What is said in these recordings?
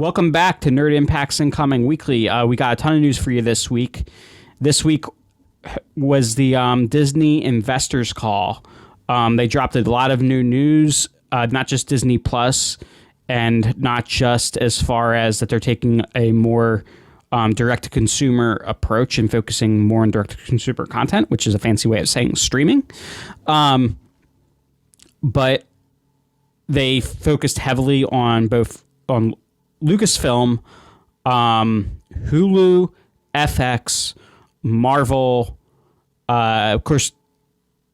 welcome back to Nerd Impacts Incoming Weekly. We got a ton of news for you this week. This week was the Disney Investors Call. They dropped a lot of new news, not just Disney Plus, and not just as far as that they're taking a more direct-to-consumer approach and focusing more on direct-to-consumer content, which is a fancy way of saying streaming. But they focused heavily on both on Lucasfilm, Hulu, FX, Marvel, of course,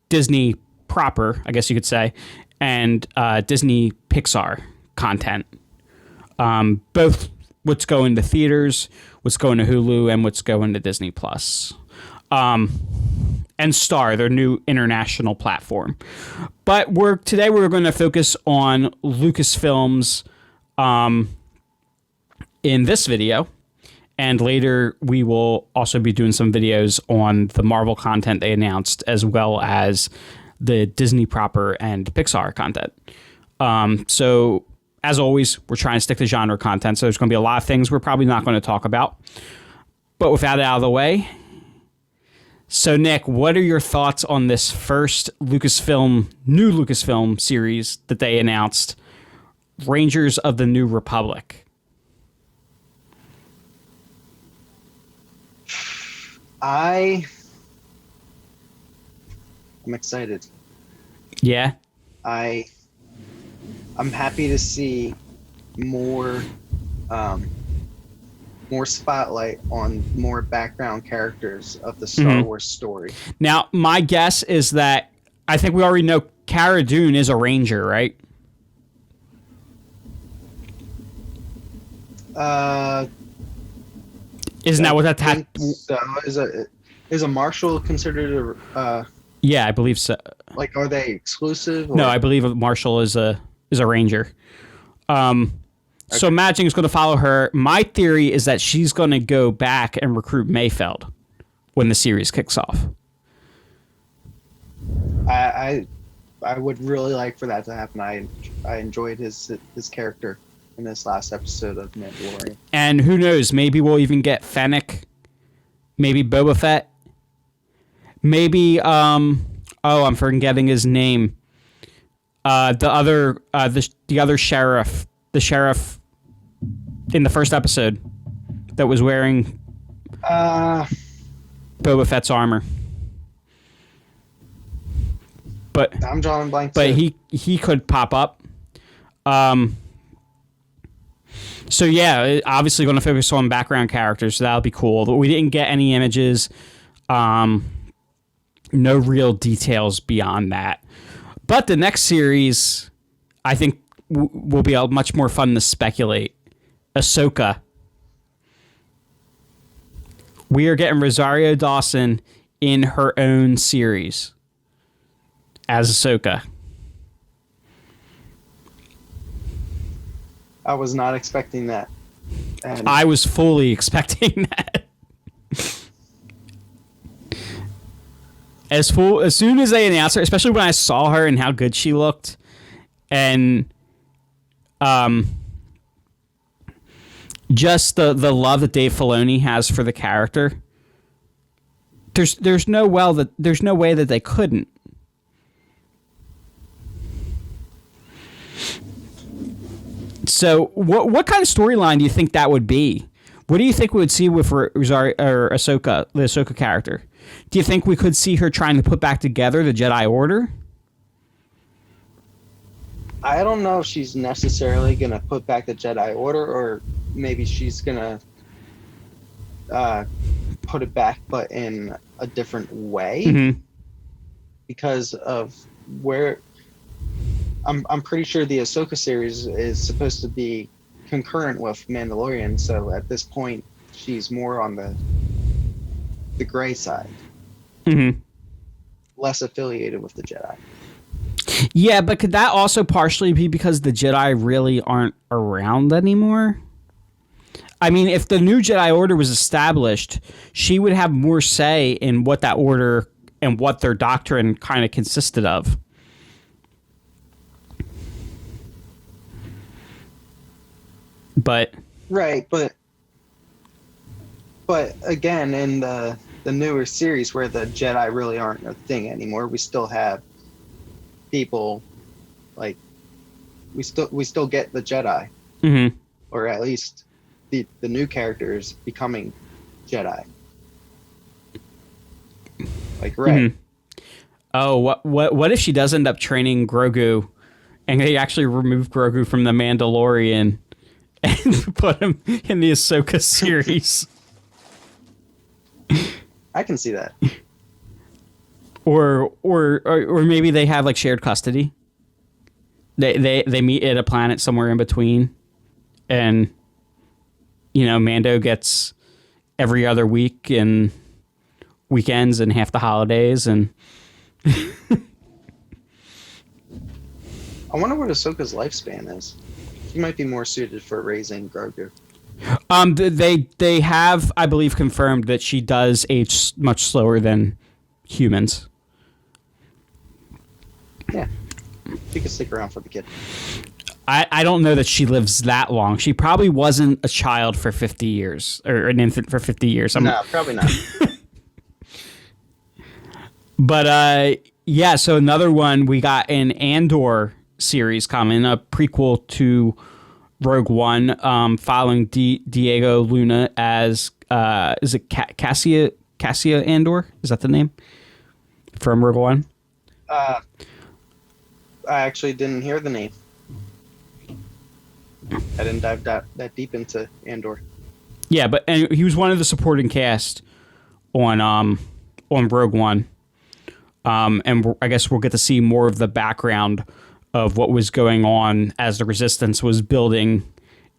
Disney proper, I guess you could say, and Disney Pixar content. Both what's going to theaters, what's going to Hulu, and what's going to Disney Plus. And Star, their new international platform. But today we're going to focus on Lucasfilm's in this video, and later we will also be doing some videos on the Marvel content they announced, as well as the Disney proper and Pixar content. So as always, we're trying to stick to genre content, so there's going to be a lot of things we're probably not going to talk about. But with that out of the way, so Nick, what are your thoughts on this first new Lucasfilm series that they announced, Rangers of the New Republic? I'm excited. Yeah. I'm happy to see more spotlight on more background characters of the Star Wars story. Now, my guess is that I think we already know Cara Dune is a Ranger, right? Isn't that what that so. Is a marshal considered a? Yeah, I believe so. Like, are they exclusive? Or? No, I believe a marshal is a Ranger. So Madging is going to follow her. My theory is that she's going to go back and recruit Mayfeld when the series kicks off. I would really like for that to happen. I enjoyed his character in this last episode of Mandalorian. And who knows? Maybe we'll even get Fennec. Maybe Boba Fett. Maybe I'm forgetting his name. The other sheriff. The sheriff in the first episode that was wearing Boba Fett's armor. But I'm drawing blank. But he could pop up. So yeah, obviously going to focus on background characters, so that'll be cool. But we didn't get any images, no real details beyond that. But the next series, I think, will be much more fun to speculate. Ahsoka. We are getting Rosario Dawson in her own series as Ahsoka. I was not expecting that. And I was fully expecting that. As soon as they announced her, especially when I saw her and how good she looked, and just the love that Dave Filoni has for the character, there's no way that they couldn't. So what kind of storyline do you think that would be? What do you think we would see with Rosario or Ahsoka, the Ahsoka character? Do you think we could see her trying to put back together the Jedi Order? I don't know if she's necessarily going to put back the Jedi Order, or maybe she's going to put it back, but in a different way. Mm-hmm. Because of where... I'm pretty sure the Ahsoka series is supposed to be concurrent with Mandalorian, so at this point, she's more on the gray side. Mm-hmm. Less affiliated with the Jedi. Yeah, but could that also partially be because the Jedi really aren't around anymore? I mean, if the new Jedi Order was established, she would have more say in what that order and what their doctrine kind of consisted of. But Right, but again, in the newer series where the Jedi really aren't a thing anymore, we still have people like we still get the Jedi, Mm-hmm. or at least the new characters becoming Jedi, like Rey. Mm-hmm. Oh, what if she does end up training Grogu, and they actually remove Grogu from the Mandalorian and put him in the Ahsoka series? I can see that. Or maybe they have like shared custody. They meet at a planet somewhere in between, and Mando gets every other week and weekends and half the holidays, and I wonder what Ahsoka's lifespan is. She might be more suited for raising Grogu. they have, I believe, confirmed that she does age much slower than humans. Yeah, she could stick around for the kid. I don't know that she lives that long. She probably wasn't a child for 50 years or an infant for 50 years. No, probably not. But yeah, so another one, we got an Andor series coming, a prequel to Rogue One, following Diego Luna as is it Cassia Andor? Is that the name from Rogue One? I actually didn't hear the name. I didn't dive that deep into Andor. Yeah, and he was one of the supporting cast on Rogue One. And I guess we'll get to see more of the background of what was going on as the Resistance was building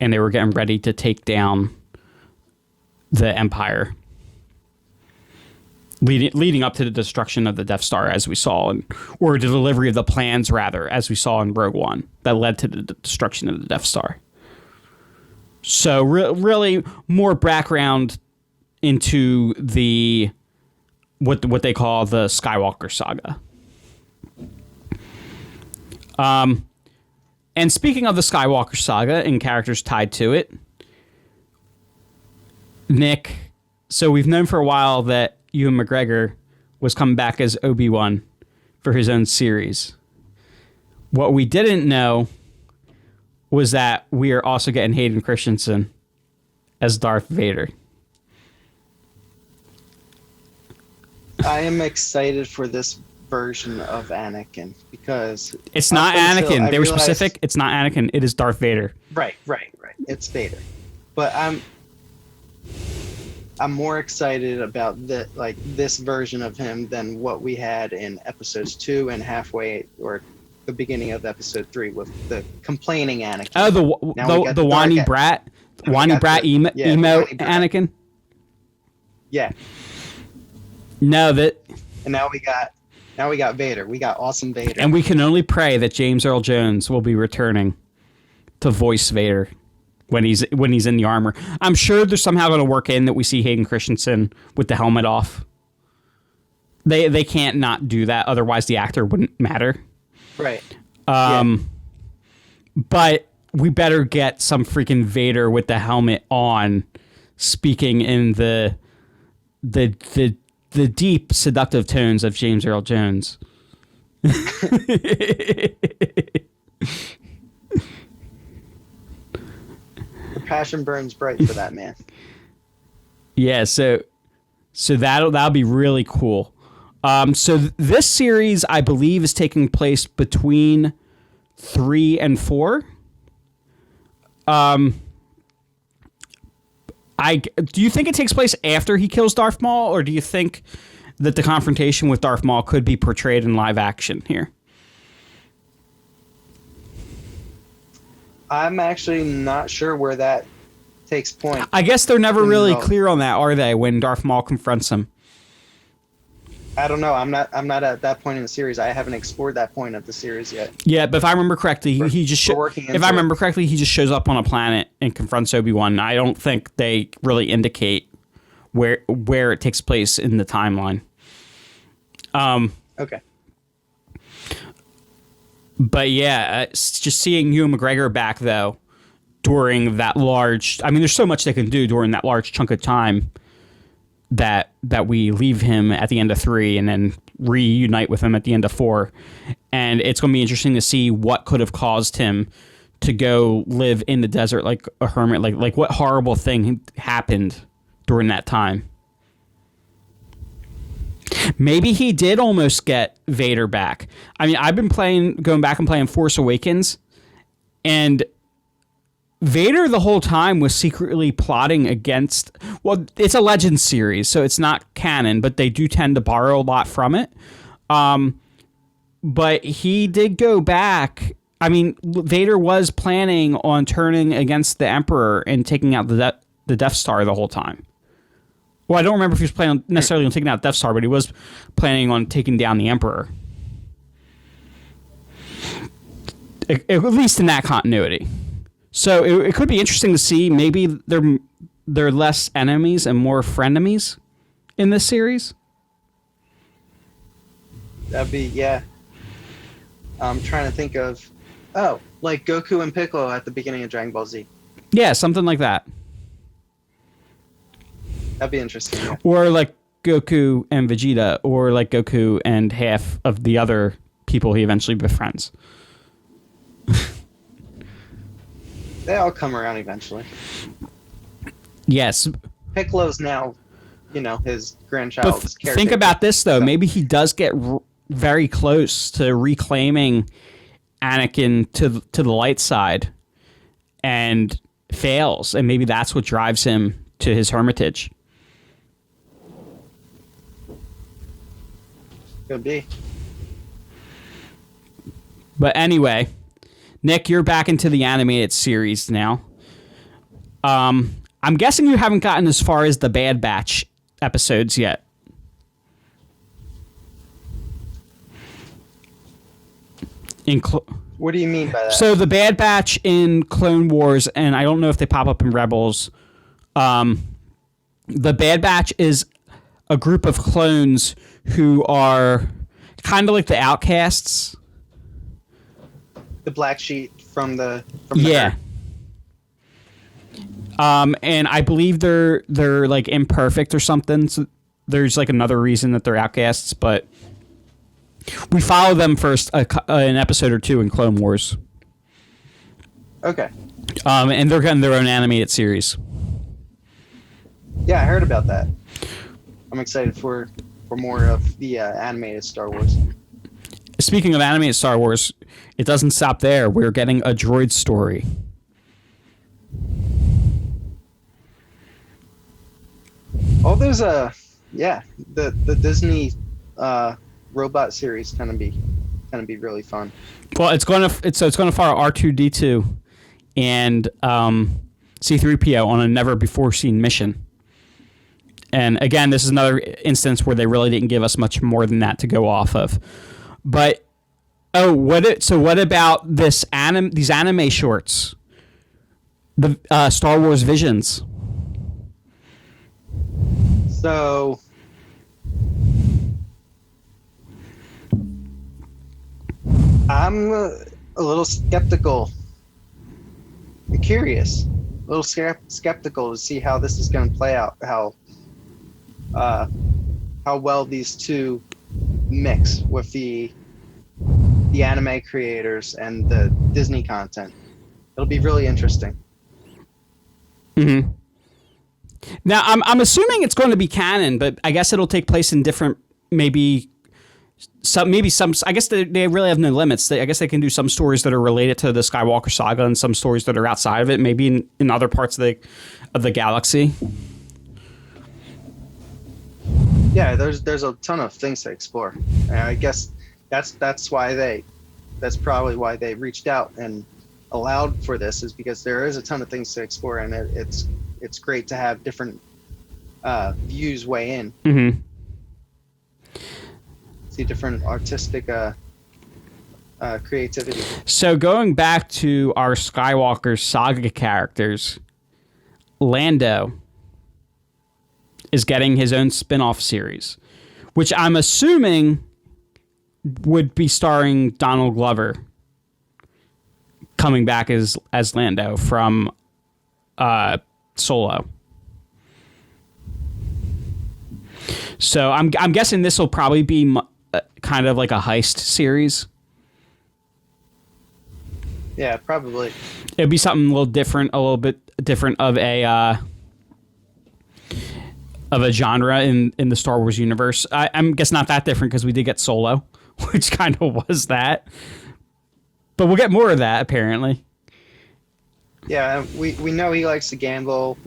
and they were getting ready to take down the Empire. Leading up to the destruction of the Death Star, as we saw, or the delivery of the plans, rather, as we saw in Rogue One, that led to the destruction of the Death Star. So really more background into the what they call the Skywalker saga. And speaking of the Skywalker saga and characters tied to it, Nick, so we've known for a while that Ewan McGregor was coming back as Obi-Wan for his own series. What we didn't know was that we are also getting Hayden Christensen as Darth Vader. I am excited for this version of Anakin because it's not Anakin. They were specific. It's not Anakin. It is Darth Vader. Right. It's Vader, but I'm more excited about this version of him than what we had in episodes 2 and halfway or the beginning of episode 3 with the complaining Anakin. Oh, the whiny brat, emo Anakin. Yeah. No, and now we got Vader. We got awesome Vader. And we can only pray that James Earl Jones will be returning to voice Vader when he's in the armor. I'm sure they're somehow going to work in that we see Hayden Christensen with the helmet off. They can't not do that, otherwise the actor wouldn't matter. Right. But we better get some freaking Vader with the helmet on, speaking in the deep, seductive tones of James Earl Jones. The passion burns bright for that man. Yeah, so that'll be really cool. So this series, I believe, is taking place between 3 and 4. Do you think it takes place after he kills Darth Maul, or do you think that the confrontation with Darth Maul could be portrayed in live action here? I'm actually not sure where that takes point. I guess they're never really clear on that, are they, when Darth Maul confronts him? I don't know. I'm not at that point in the series. I haven't explored that point of the series yet. Yeah, but if I remember correctly, he just shows up on a planet and confronts Obi-Wan. I don't think they really indicate where it takes place in the timeline. Okay. But yeah, just seeing Ewan McGregor back though, during that large. I mean, there's so much they can do during that large chunk of time that we leave him at the end of 3 and then reunite with him at the end of 4. And it's going to be interesting to see what could have caused him to go live in the desert like a hermit. Like what horrible thing happened during that time. Maybe he did almost get Vader back. I mean, I've been going back and playing Force Awakens, and Vader the whole time was secretly plotting against... Well, it's a Legends series, so it's not canon, but they do tend to borrow a lot from it. But he did go back. I mean, Vader was planning on turning against the Emperor and taking out the Death Star the whole time. Well, I don't remember if he was planning necessarily on taking out Death Star, but he was planning on taking down the Emperor. At least in that continuity. So it could be interesting to see. Maybe they're less enemies and more frenemies in this series. That'd be, yeah. I'm trying to think of, like Goku and Piccolo at the beginning of Dragon Ball Z. Yeah, something like that. That'd be interesting. Yeah. Or like Goku and Vegeta, or like Goku and half of the other people he eventually befriends. They all come around eventually. Yes. Piccolo's now, his grandchild's caretaker. Think about this, though. So. Maybe he does get very close to reclaiming Anakin to the light side and fails, and maybe that's what drives him to his hermitage. Could be. But anyway, Nick, you're back into the animated series now. I'm guessing you haven't gotten as far as the Bad Batch episodes yet. What do you mean by that? So the Bad Batch in Clone Wars, and I don't know if they pop up in Rebels. The Bad Batch is a group of clones who are kind of like the outcasts. The black sheep from the yeah. And I believe they're like imperfect or something. So there's like another reason that they're outcasts, but we follow them first an episode or 2 in Clone Wars. Okay. And they're getting their own animated series. Yeah, I heard about that. I'm excited for more of the animated Star Wars. Speaking of animated Star Wars, it doesn't stop there. We're getting a droid story. Oh, there's the Disney robot series gonna be really fun. Well, it's gonna follow R2-D2 and C-3PO on a never before seen mission. And again, this is another instance where they really didn't give us much more than that to go off of. But what about these anime shorts? The Star Wars Visions. So I'm a little skeptical. I'm curious, a little skeptical to see how this is going to play out. How well these two mix with the anime creators and the Disney content. It'll be really interesting. Mm-hmm. Now, I'm assuming it's going to be canon, but I guess it'll take place in different, maybe some. I guess they really have no limits. I guess they can do some stories that are related to the Skywalker saga and some stories that are outside of it, maybe in other parts of the galaxy. Yeah, there's a ton of things to explore. And I guess that's probably why they reached out and allowed for this, is because there is a ton of things to explore, and it's great to have different views weigh in. Mm-hmm. See different artistic creativity. So going back to our Skywalker saga characters, Lando is getting his own spin-off series, which I'm assuming would be starring Donald Glover. coming back as Lando from Solo. So I'm guessing this will probably be kind of like a heist series. Yeah, probably. It'd be something a little bit different of a genre in the Star Wars universe. I'm guess not that different because we did get Solo, which kind of was that. But we'll get more of that apparently. Yeah, we know he likes to gamble.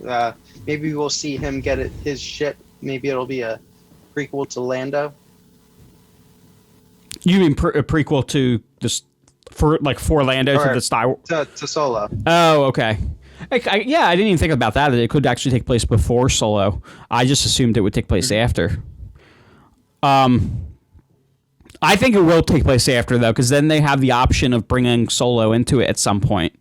Maybe we'll see him get his shit. Maybe it'll be a prequel to Lando. You mean a prequel to this for Lando or to the Star Wars to Solo? Oh, okay. I didn't even think about that. It could actually take place before Solo. I just assumed it would take place after. I think it will take place after though, because then they have the option of bringing Solo into it at some point.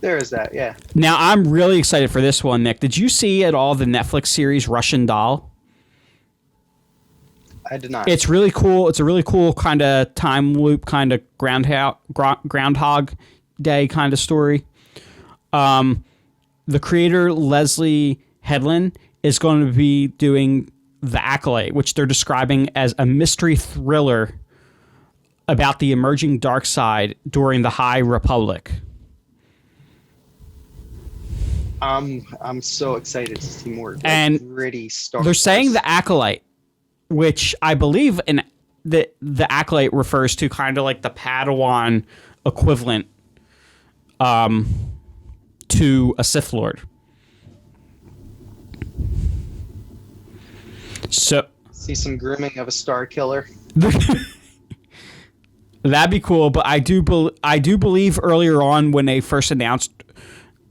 There is that, yeah. Now I'm really excited for this one, Nick. Did you see at all the Netflix series Russian Doll? I did not. It's really cool. It's a really cool kind of time loop, kind of Groundhog Day kind of story. The creator, Leslie Headland, is going to be doing The Acolyte, which they're describing as a mystery thriller about the emerging dark side during the High Republic. I'm so excited to see more gritty Star Wars. They're saying The Acolyte, which I believe the Acolyte refers to kind of like the Padawan equivalent to a Sith Lord. So see some grooming of a Star Killer. That'd be cool, but I do believe earlier on when they first announced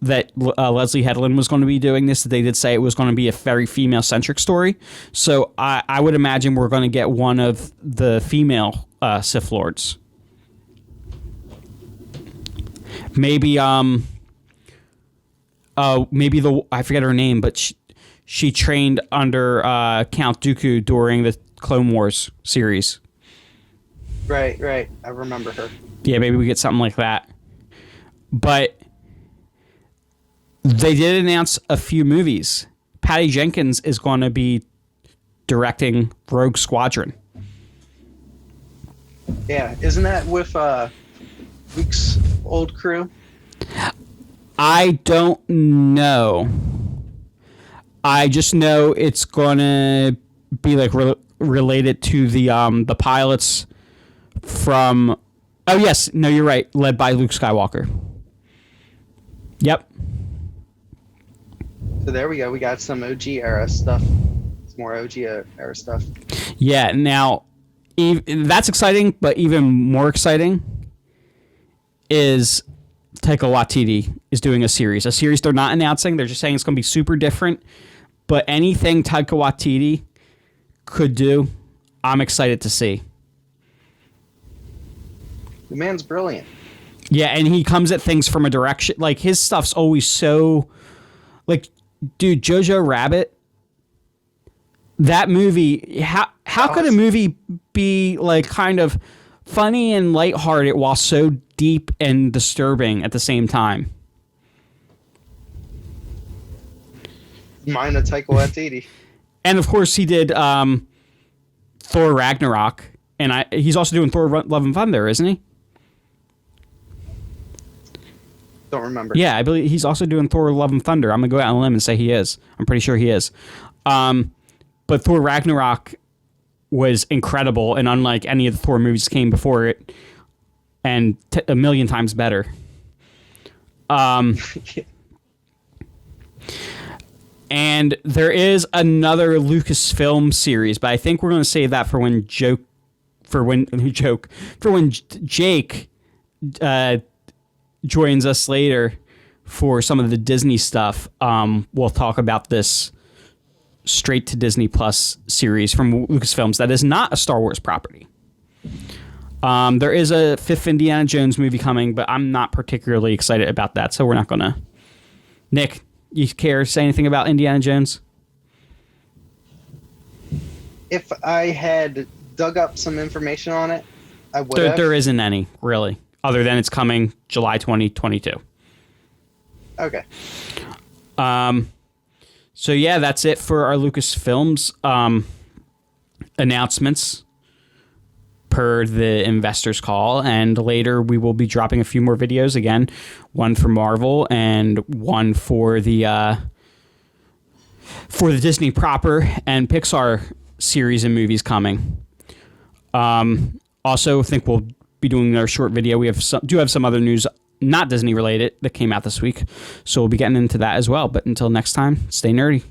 that Leslie Headland was going to be doing this, they did say it was going to be a very female-centric story. So I would imagine we're going to get one of the female Sith Lords. Maybe I forget her name, but she trained under Count Dooku during the Clone Wars series. Right. I remember her. Yeah, maybe we get something like that. But they did announce a few movies. Patty Jenkins is going to be directing Rogue Squadron. Yeah, isn't that with Luke's old crew? I don't know. I just know it's going to be like related to the pilots from. Oh yes, no, you're right. Led by Luke Skywalker. Yep. So there we go. We got some OG era stuff. It's more OG era stuff. Yeah. Now, that's exciting, but even more exciting is Taika Waititi is doing a series. A series they're not announcing. They're just saying it's going to be super different. But anything Taika Waititi could do, I'm excited to see. The man's brilliant. Yeah, and he comes at things from a direction. Like, his stuff's always so. Like, dude, Jojo Rabbit. That movie. How could a movie be, like, kind of funny and lighthearted while so deep and disturbing at the same time? Mine a Taika Waititi. And, of course, he did Thor Ragnarok. And he's also doing Thor Love and Thunder, isn't he? Don't remember. Yeah, I believe he's also doing Thor Love and Thunder. I'm going to go out on a limb and say he is. I'm pretty sure he is. But Thor Ragnarok was incredible, and unlike any of the Thor movies that came before it, and a million times better. And there is another Lucasfilm series, but I think we're going to save that for when Jake joins us later for some of the Disney stuff. We'll talk about this straight to Disney Plus series from Lucasfilms that is not a Star Wars property. There is a fifth Indiana Jones movie coming, but I'm not particularly excited about that, so we're not going to. Nick, you care to say anything about Indiana Jones? If I had dug up some information on it, I would There isn't any, really, other than it's coming July 2022. Okay. So yeah, that's it for our Lucasfilms announcements per the investors call, and later we will be dropping a few more videos again, one for Marvel and one for the Disney proper and Pixar series and movies coming. Also, I think we'll be doing our short video. We have some other news, not Disney related, that came out this week, so we'll be getting into that as well. But until next time, stay nerdy.